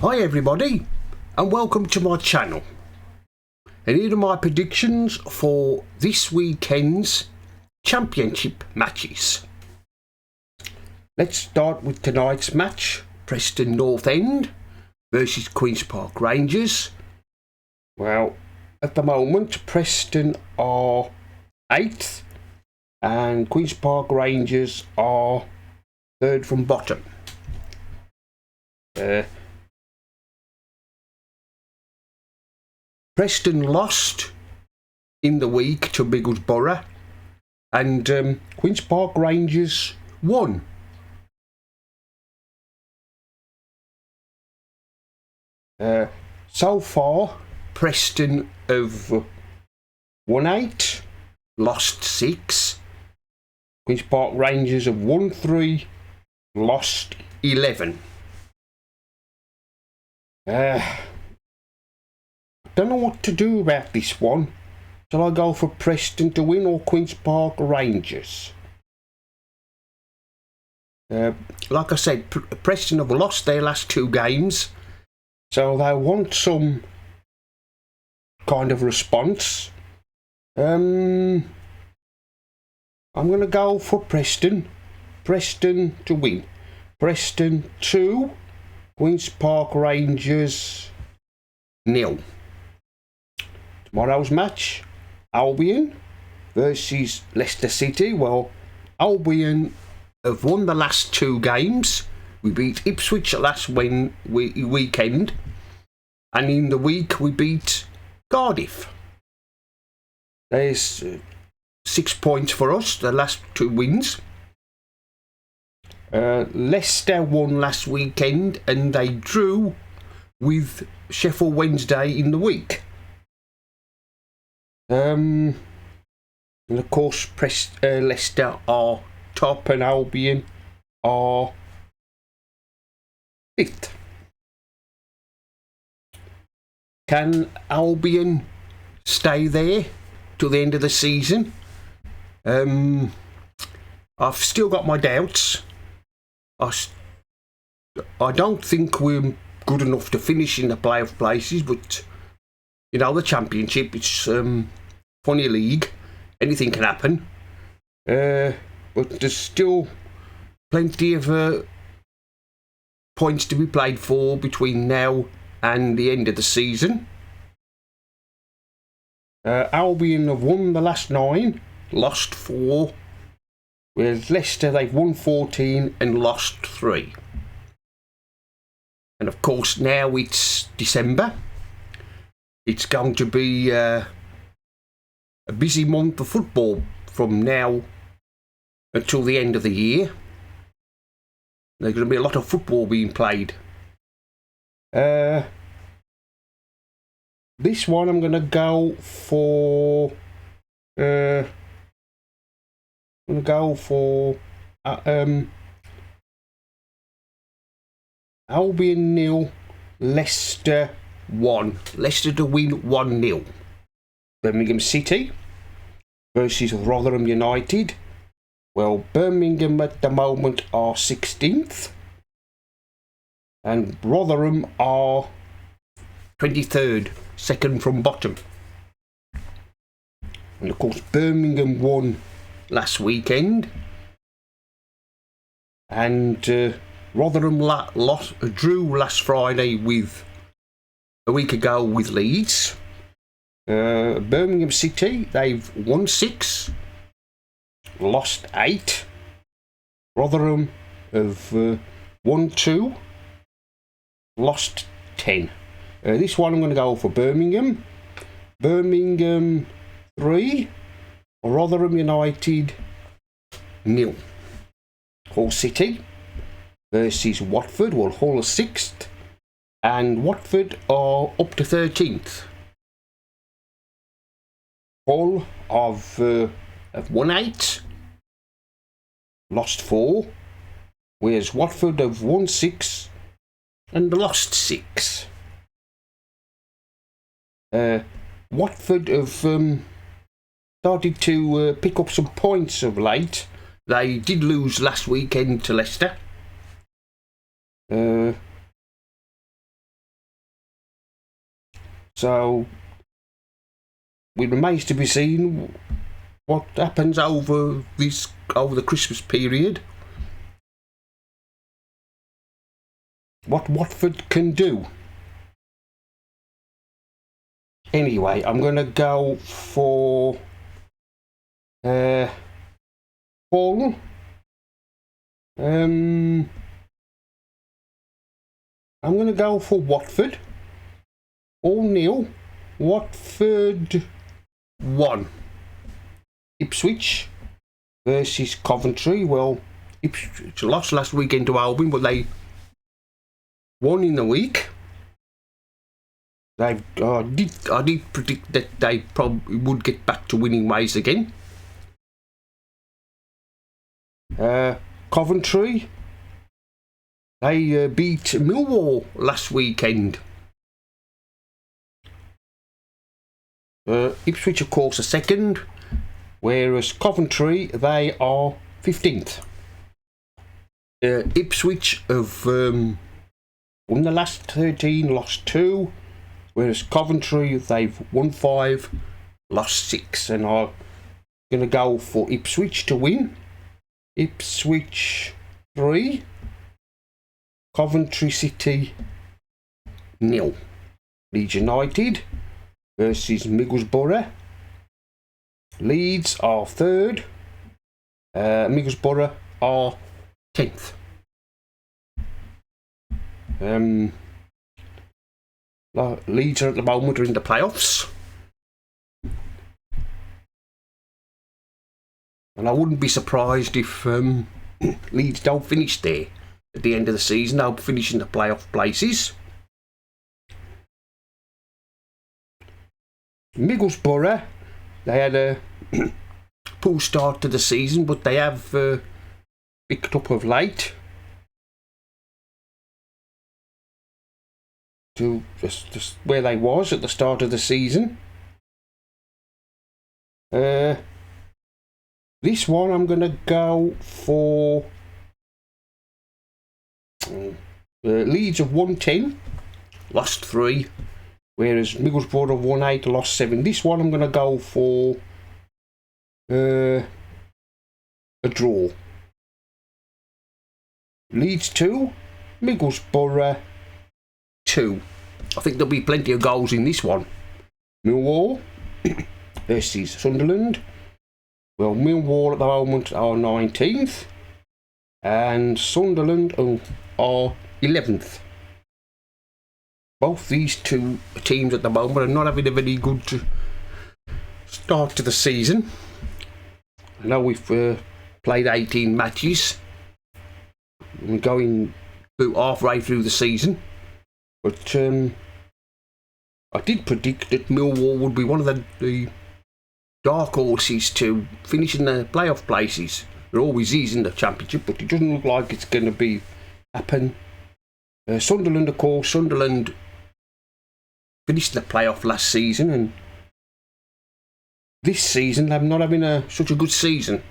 Hi everybody, and welcome to my channel. And here are my predictions for this weekend's championship matches. Let's start with tonight's match, Preston North End versus Queen's Park Rangers. Well, at the moment Preston are 8th and Queen's Park Rangers are 3rd from bottom. Preston lost in the week to Middlesbrough, and Queen's Park Rangers won. So far, Preston have won 8, lost 6. Queen's Park Rangers have won 3, lost 11. Don't know what to do about this one. Shall I go for Preston to win or Queen's Park Rangers? Like I said, Preston have lost their last 2 games, so they want some kind of response. I'm going to go for Preston. Preston to win. Preston 2, Queen's Park Rangers 0. Tomorrow's match, Albion versus Leicester City. Well, Albion have won the last 2 games. We beat Ipswich last weekend, and in the week we beat Cardiff. There's 6 points for us, the last 2 wins. Leicester won last weekend and they drew with Sheffield Wednesday in the week. And of course Leicester are top and Albion are 5th. Can Albion stay there till the end of the season? I've still got my doubts. I don't think we're good enough to finish in the playoff places, but you know, the championship, it's funny league, anything can happen. But there's still plenty of points to be played for between now and the end of the season. Albion have won the last 9, lost 4. Whereas Leicester, they've won 14 and lost 3. And of course, now it's December. It's going to be a busy month of football from now until the end of the year. There's going to be a lot of football being played. This one I'm going to go for. I'm going to go for Albion 0, Leicester 1. Leicester to win 1-0. Birmingham City versus Rotherham United. Well, Birmingham at the moment are 16th and Rotherham are 23rd, second from bottom. And of course Birmingham won last weekend, and Rotherham drew last Friday a week ago with Leeds. Birmingham City, they've won 6, lost 8. Rotherham have won 2, lost 10. This one I'm going to go for Birmingham. Birmingham 3, Rotherham United 0. Hull City versus Watford. Well, Hull are 6th and Watford are up to 13th. Hull have won 8, lost 4, whereas Watford have won 6 and lost 6. Watford have started to pick up some points of late. They did lose last weekend to Leicester. So it remains to be seen what happens over the Christmas period. What Watford can do. Anyway, I'm going to go for Hull. I'm going to go for Watford. 0-0. Watford 1. Ipswich versus Coventry. Well, Ipswich lost last weekend to Albion, but they won in the week. I did predict that they probably would get back to winning ways again. Coventry, they beat Millwall last weekend. Ipswich, of course, are second, whereas Coventry, they are 15th. Ipswich have won the last 13, lost 2, whereas Coventry, they've won 5, lost 6, and I'm going to go for Ipswich to win. Ipswich 3, Coventry City 0. Leeds United versus Middlesbrough. Leeds are 3rd, Middlesbrough are 10th. Leeds are at the moment in the playoffs, and I wouldn't be surprised if Leeds don't finish there at the end of the season. They'll finish in the playoff places. Middlesbrough, they had a poor start to the season, but they have picked up of late to just where they was at the start of the season. This one I'm going to go for Leeds of 110, lost 3, whereas Middlesbrough have won 8, lost 7. This one I'm going to go for a draw. Leeds 2, Middlesbrough 2. I think there'll be plenty of goals in this one. Millwall versus Sunderland. Well, Millwall at the moment are 19th, and Sunderland are 11th. Both these two teams at the moment are not having a very good start to the season. I know we've played 18 matches. We're going about halfway through the season. But I did predict that Millwall would be one of the dark horses to finish in the playoff places. There always is in the Championship, but it doesn't look like it's going to happen. Sunderland, of course, Sunderland finished the playoff last season, and this season they're not having such a good season.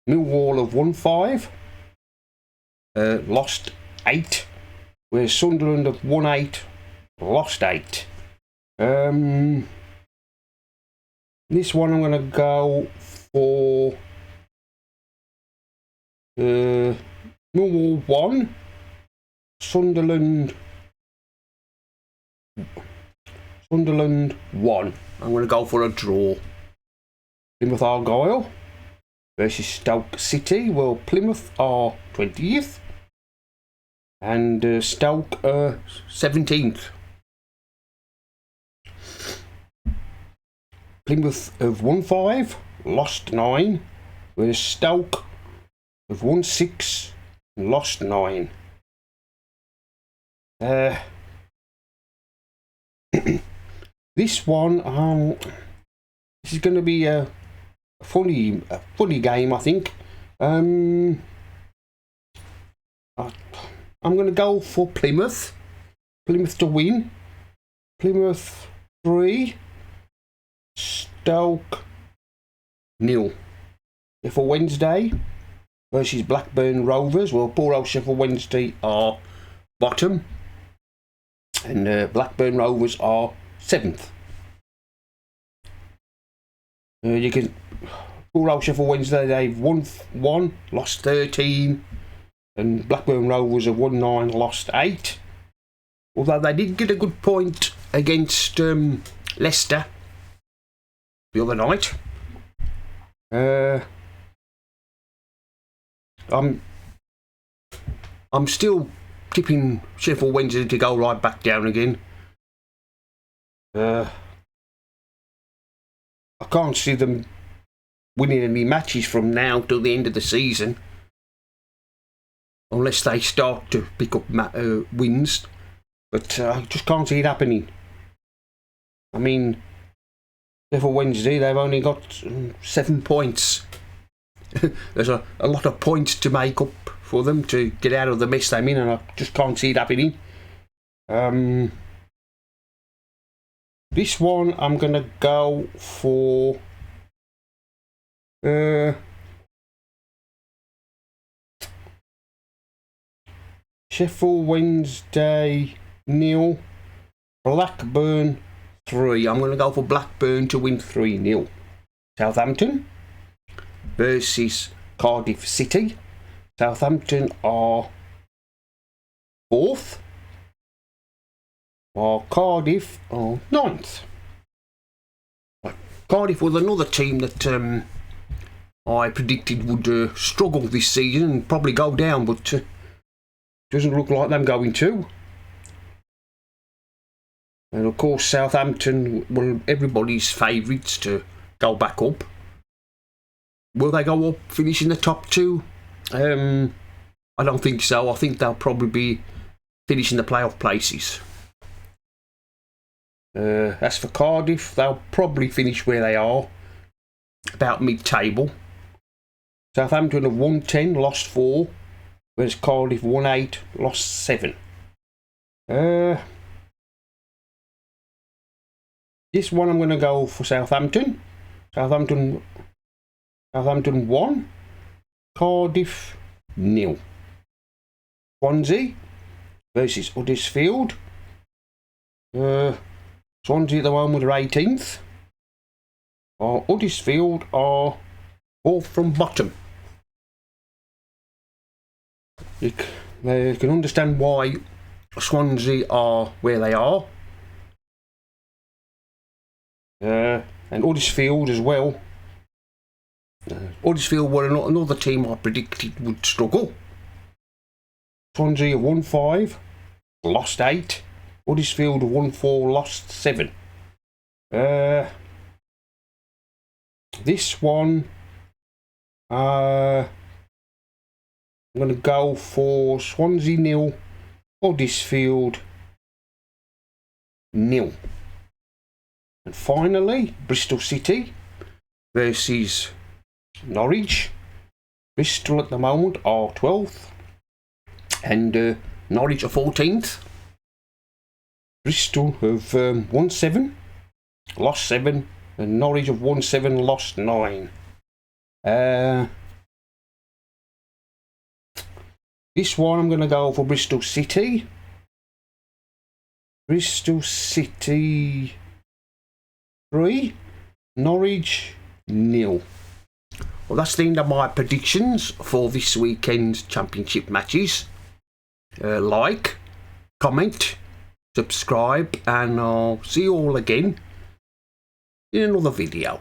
Millwall have won 5, lost 8, whereas Sunderland have won 8, lost 8. This one I'm going to go for Millwall 1, Sunderland 1. I'm going to go for a draw. Plymouth Argyle versus Stoke City. Well, Plymouth are 20th and Stoke 17th. Plymouth have won 5, lost 9, whereas Stoke have won 6 and lost 9. This one, this is going to be a funny game, I think. I'm going to go for Plymouth to win. Plymouth 3, Stoke 0. For Wednesday versus Blackburn Rovers. Well, poor old Sheffield Wednesday are bottom, and Blackburn Rovers are 7th. You can poor old Sheffield Wednesday, they've won 1, lost 13, and Blackburn Rovers have won 9, lost 8. Although they did get a good point against Leicester the other night. I'm still tipping Sheffield Wednesday to go right back down again. I can't see them winning any matches from now till the end of the season, unless they start to pick up wins. But I just can't see it happening. I mean, Sheffield Wednesday, they've only got 7 points. There's a lot of points to make up for them to get out of the mess they're in, and I just can't see it happening. This one I'm going to go for Sheffield Wednesday 0, Blackburn 3. I'm going to go for Blackburn to win 3-0. Southampton versus Cardiff City. Southampton are 4th, while Cardiff are 9th. Cardiff was another team that I predicted would struggle this season and probably go down, but doesn't look like them going to. And of course Southampton were everybody's favourites to go back up. Will they go up, finish in the top 2? I don't think so. I think they'll probably be finishing the playoff places. As for Cardiff, they'll probably finish where they are, about mid-table. Southampton have won 10, lost 4, whereas Cardiff won 8, lost 7. This one I'm going to go for Southampton. Southampton 1, Cardiff 0. Swansea versus Huddersfield. Swansea at the moment are 18th. Huddersfield are 4th from bottom. You can understand why Swansea are where they are. And Huddersfield as well. Huddersfield were another team I predicted would struggle. Swansea have won 5, lost 8. Huddersfield have won 4, lost 7. This one, I'm going to go for Swansea 0, Huddersfield 0. And finally, Bristol City versus Norwich. Bristol at the moment are 12th and Norwich are 14th. Bristol have won 7, lost 7, and Norwich have won 7, lost 9. This one I'm going to go for Bristol City. Bristol City 3, Norwich 0. Well, that's the end of my predictions for this weekend's championship matches. Like, comment, subscribe, and I'll see you all again in another video.